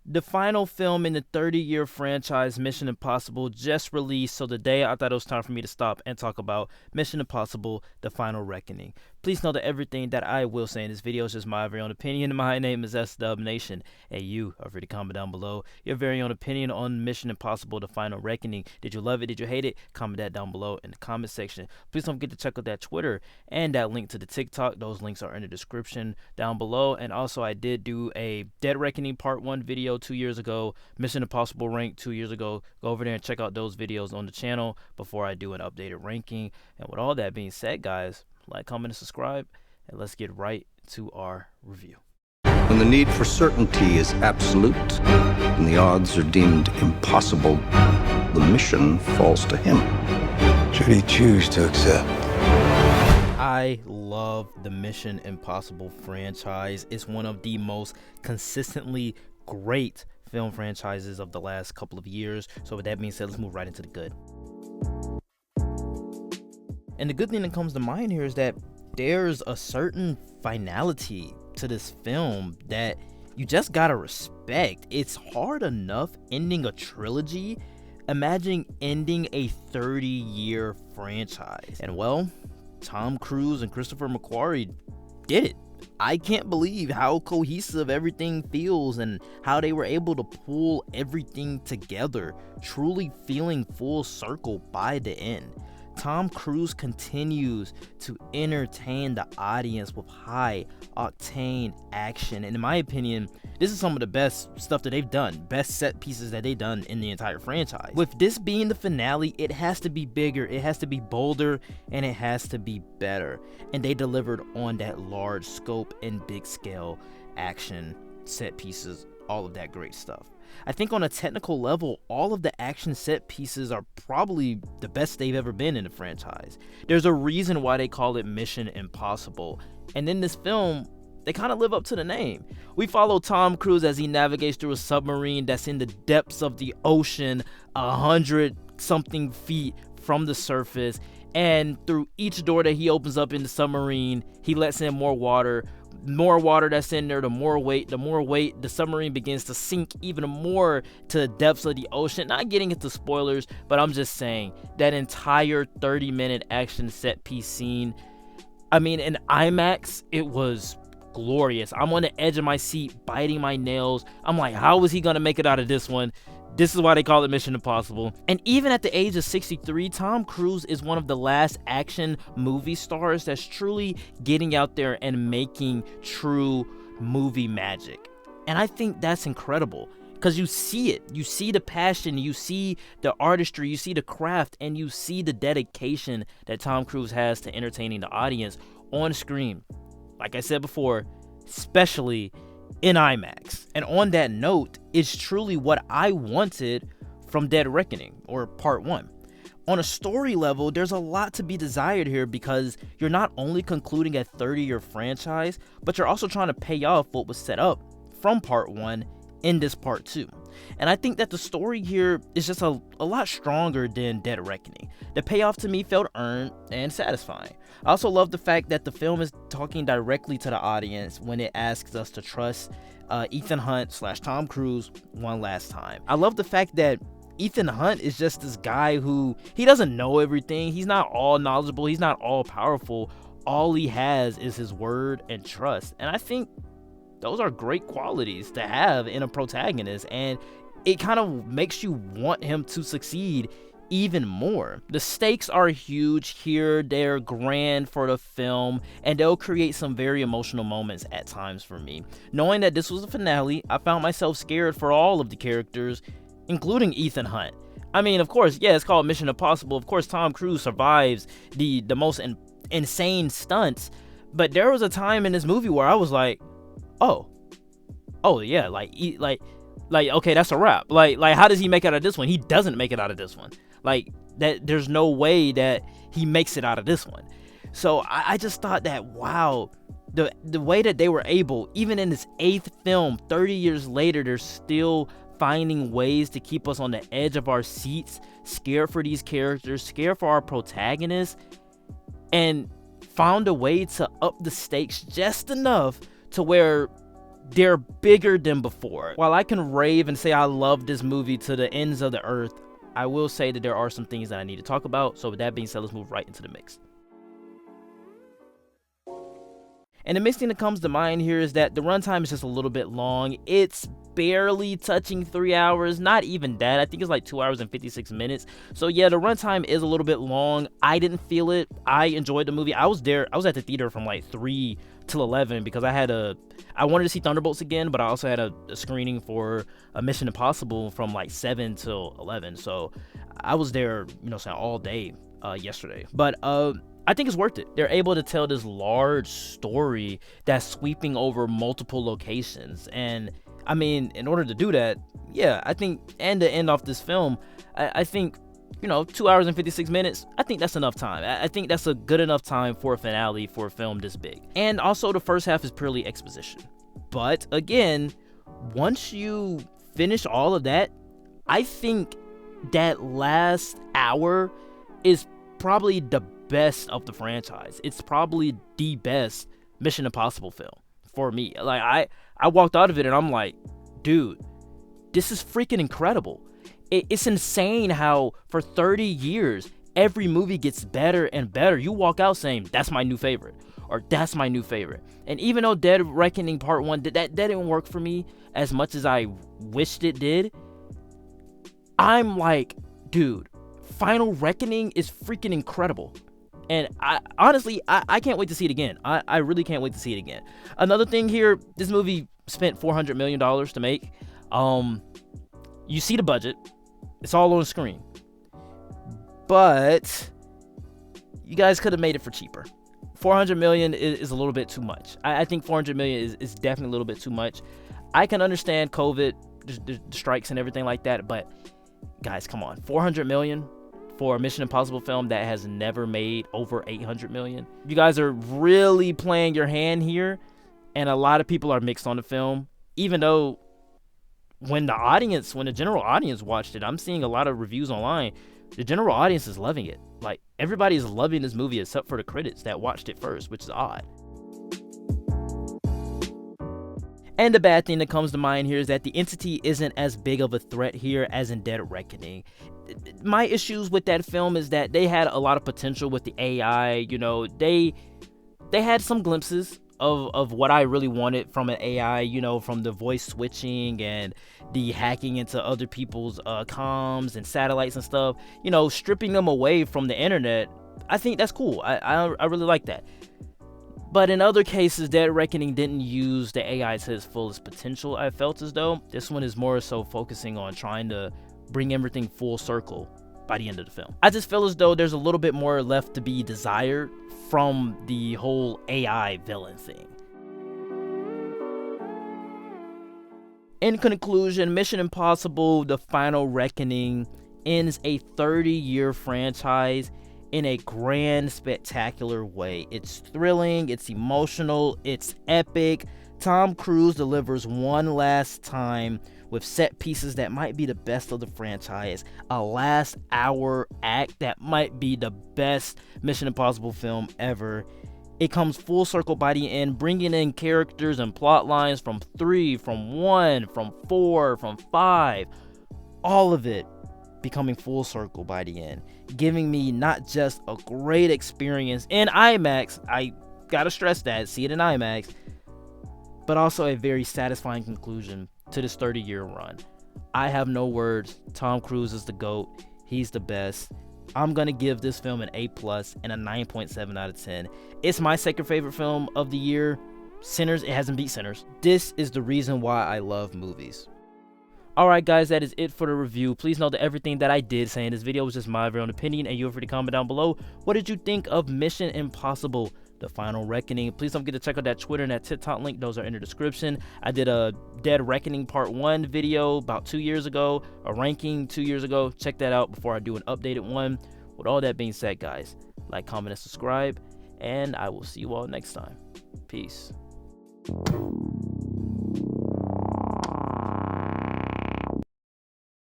The final film in the 30-year franchise Mission Impossible just released, so today I thought it was time for me to stop and talk about Mission Impossible: The Final Reckoning. Please know that everything that I will say in this video is just my very own opinion. My name is SDub Nation, and you are free to comment down below your very own opinion on Mission Impossible: The Final Reckoning. Did you love it? Did you hate it? Comment that down below in the comment section. Please don't forget to check out that Twitter and that link to the TikTok. Those links are in the description down below. And also, I did do a Dead Reckoning Part 1 video 2 years ago, Mission Impossible Rank 2 years ago. Go over there and check out those videos on the channel before I do an updated ranking. And with all that being said, guys, like, comment, and subscribe, and let's get right to our review. When the need for certainty is absolute and the odds are deemed impossible, the mission falls to him. Should he choose to accept? I love the Mission Impossible franchise. It's one of the most consistently great film franchises of the last couple of years. So with that being said, let's move right into the good. And the good thing that comes to mind here is that there's a certain finality to this film that you just gotta respect. It's hard enough ending a trilogy. Imagine ending a 30-year franchise. And well, Tom Cruise and Christopher McQuarrie did it. I can't believe how cohesive everything feels and how they were able to pull everything together, truly feeling full circle by the end. Tom Cruise continues to entertain the audience with high octane action, and in my opinion, this is some of the best stuff that they've done, best set pieces that they've done in the entire franchise. With this being the finale, it has to be bigger, it has to be bolder, and it has to be better, and they delivered on that large scope and big scale action set pieces, all of that great stuff. I think on a technical level, all of the action set pieces are probably the best they've ever been in the franchise. There's a reason why they call it Mission Impossible. And in this film, they kind of live up to the name. We follow Tom Cruise as he navigates through a submarine that's in the depths of the ocean, 100-something feet from the surface. And through each door that he opens up in the submarine, he lets in more water that's in there, the more weight, the submarine begins to sink even more to the depths of the ocean. Not getting into spoilers, but I'm just saying that entire 30-minute action set piece scene, I mean, in IMAX, it was glorious. I'm on the edge of my seat, biting my nails. I'm like, how is he gonna make it out of this one? This is why they call it Mission Impossible. And even at the age of 63, Tom Cruise is one of the last action movie stars that's truly getting out there and making true movie magic. And I think that's incredible because you see it. You see the passion, you see the artistry, you see the craft, and you see the dedication that Tom Cruise has to entertaining the audience on screen. Like I said before, especially in IMAX. And on that note, it's truly what I wanted from Dead Reckoning, or Part 1. On a story level, there's a lot to be desired here because you're not only concluding a 30-year franchise, but you're also trying to pay off what was set up from Part 1 in this Part 2. And I think that the story here is just a lot stronger than Dead Reckoning. The payoff to me felt earned and satisfying. I also love the fact that the film is talking directly to the audience when it asks us to trust Ethan Hunt / Tom Cruise one last time. I love the fact that Ethan Hunt is just this guy who, he doesn't know everything. He's not all knowledgeable. He's not all powerful. All he has is his word and trust. And I think those are great qualities to have in a protagonist, and it kind of makes you want him to succeed even more. The stakes are huge here, they're grand for the film, and they'll create some very emotional moments at times for me. Knowing that this was the finale, I found myself scared for all of the characters, including Ethan Hunt. I mean, of course, yeah, it's called Mission Impossible. Of course, Tom Cruise survives the most insane stunts, but there was a time in this movie where I was like, oh yeah, like okay, that's a wrap. Like how does he make it out of this one? He doesn't make it out of this one. Like that, there's no way that he makes it out of this one. So I just thought that, wow, the way that they were able, even in this 8th film, 30 years later, they're still finding ways to keep us on the edge of our seats, scared for these characters, scared for our protagonists, and found a way to up the stakes just enough to where they're bigger than before. While I can rave and say I love this movie to the ends of the earth, I will say that there are some things that I need to talk about. So with that being said, let's move right into the mix. And the mixed thing that comes to mind here is that the runtime is just a little bit long. It's barely touching 3 hours, not even that. I think it's like 2 hours and 56 minutes. So yeah, the runtime is a little bit long. I didn't feel it. I enjoyed the movie. I was at the theater from like 3 till 11 because I wanted to see Thunderbolts again, but I also had a screening for a Mission Impossible from like 7 till 11. So I was there, all day yesterday. But I think it's worth it. They're able to tell this large story that's sweeping over multiple locations. And I mean, in order to do that, yeah, I think, and to end off this film, I think, 2 hours and 56 minutes, I think that's enough time. I think that's a good enough time for a finale for a film this big. And also the first half is purely exposition. But again, once you finish all of that, I think that last hour is probably the best of the franchise. It's probably the best Mission Impossible film for me. Like I walked out of it and I'm like, dude, this is freaking incredible. It's insane how for 30 years every movie gets better and better. You walk out saying that's my new favorite, or that's my new favorite. And even though Dead Reckoning Part 1 that didn't work for me as much as I wished it did, I'm like, dude, Final Reckoning is freaking incredible. And I honestly can't wait to see it again. I really can't wait to see it again. Another thing here, this movie spent $400 million to make. You see the budget. It's all on the screen. But you guys could have made it for cheaper. $400 million is a little bit too much. I think $400 million is definitely a little bit too much. I can understand COVID, the strikes and everything like that, but guys, come on. $400 million for a Mission Impossible film that has never made over $800 million. You guys are really playing your hand here, and a lot of people are mixed on the film, even though when the general audience watched it, I'm seeing a lot of reviews online. The general audience is loving it. Like, everybody's loving this movie except for the critics that watched it first, which is odd. And the bad thing that comes to mind here is that the Entity isn't as big of a threat here as in Dead Reckoning. My issues with that film is that they had a lot of potential with the AI. They had some glimpses of what I really wanted from an AI, from the voice switching and the hacking into other people's comms and satellites and stuff, stripping them away from the internet. I think that's cool. I really like that. But in other cases, Dead Reckoning didn't use the AI to its fullest potential. I felt as though this one is more so focusing on trying to bring everything full circle by the end of the film. I just feel as though there's a little bit more left to be desired from the whole AI villain thing. In conclusion, Mission Impossible: The Final Reckoning ends a 30-year franchise in a grand, spectacular way. It's thrilling, it's emotional, it's epic. Tom Cruise delivers one last time with set pieces that might be the best of the franchise, a last hour act that might be the best Mission Impossible film ever. It comes full circle by the end, bringing in characters and plot lines from 3, from 1, from 4, from 5, all of it becoming full circle by the end, giving me not just a great experience in IMAX, I gotta stress that, see it in IMAX, but also a very satisfying conclusion to this 30-year run. I have no words. Tom Cruise is the GOAT. He's the best. I'm gonna give this film an A+ and a 9.7 out of 10. It's my second favorite film of the year. Sinners, it hasn't beat Sinners. This is the reason why I love movies. Alright guys, that is it for the review. Please note that everything that I did say in this video was just my very own opinion, and you're free to comment down below. What did you think of Mission Impossible: The Final Reckoning? Please don't forget to check out that Twitter and that TikTok link. Those are in the description. I did a Dead Reckoning Part 1 video about 2 years ago, a ranking 2 years ago. Check that out before I do an updated one. With all that being said, guys, like, comment, and subscribe, and I will see you all next time. Peace.